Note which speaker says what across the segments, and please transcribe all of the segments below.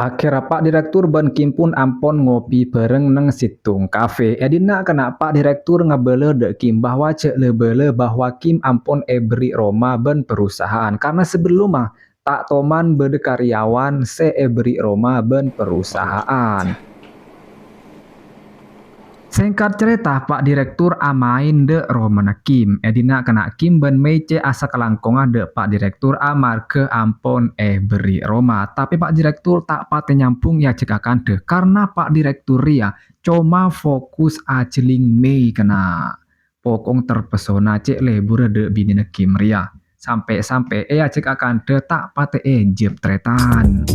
Speaker 1: Akhirnya Pak Direktur ban Kim pun ampon ngopi bareng neng situng kafe. Edina kena Pak Direktur ngebele dek Kim bahwa cek lebele bahwa Kim ampon beri Roma ben perusahaan. Karena sebelum mah tak toman bede karyawan se beri Roma ben perusahaan. Singkat cerita, Pak Direktur amain de Romana Kim. Edina kena Kim ben mece asa kelangkongan de Pak Direktur amar ke ampon beri Roma. Tapi Pak Direktur tak pate nyampung ya cekakan de. Karena Pak Direktur ya cuma fokus ajeling Mei kena. Pokong terpesona cek lebur de bini Kim ria. Sampai-sampai ya cekakan de tak pate jeb tretan.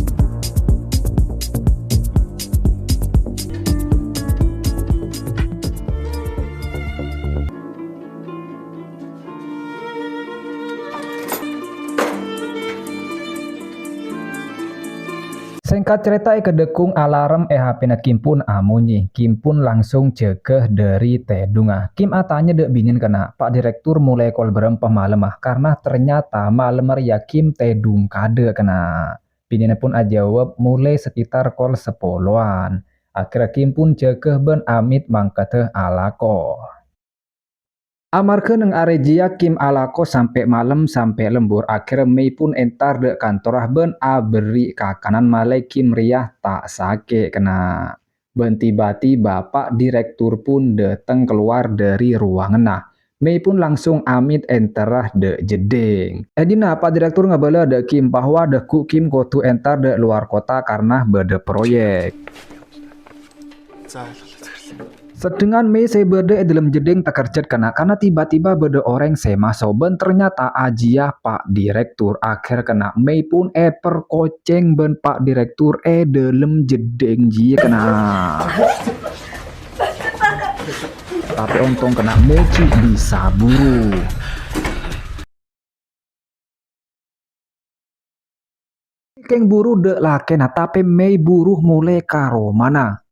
Speaker 1: Singkat cerita kedekung alarm HP na Kim pun amunyi. Kim pun langsung cegah dari tedunga. Kim atanya dek binin kena. Pak Direktur mulai kol berempah malam karena ternyata malam ya Kim tedung kade kena. Binin pun ajawab mulai sekitar kol 10-an. Akhirnya Kim pun cegah ben amit mangkateh alako. Amarga neng arejia Kim alako sampai malam sampai lembur. Akhirnya Mei pun entar de kantorah ben beri kakanan malai Kim riah tak sake kena. Ben tiba-tiba Pak Direktur pun datang keluar dari ruangan nah. Mei pun langsung amit enterah de jeding. Edina Pak Direktur ngabala de Kim bahwa de ku Kim kotu entar de luar kota karena bede proyek. Sedengan Mei saya berde dalam jeding tak kerjat karena tiba-tiba berde orang saya masuk ben ternyata ajiah Pak Direktur akhir kena Mei pun perkoceng ben Pak Direktur dalam jeding ji kena. Tapi untung kena Mei bisa buru. Keng buru dek lah kena tapi Mei buruh mulai karo mana.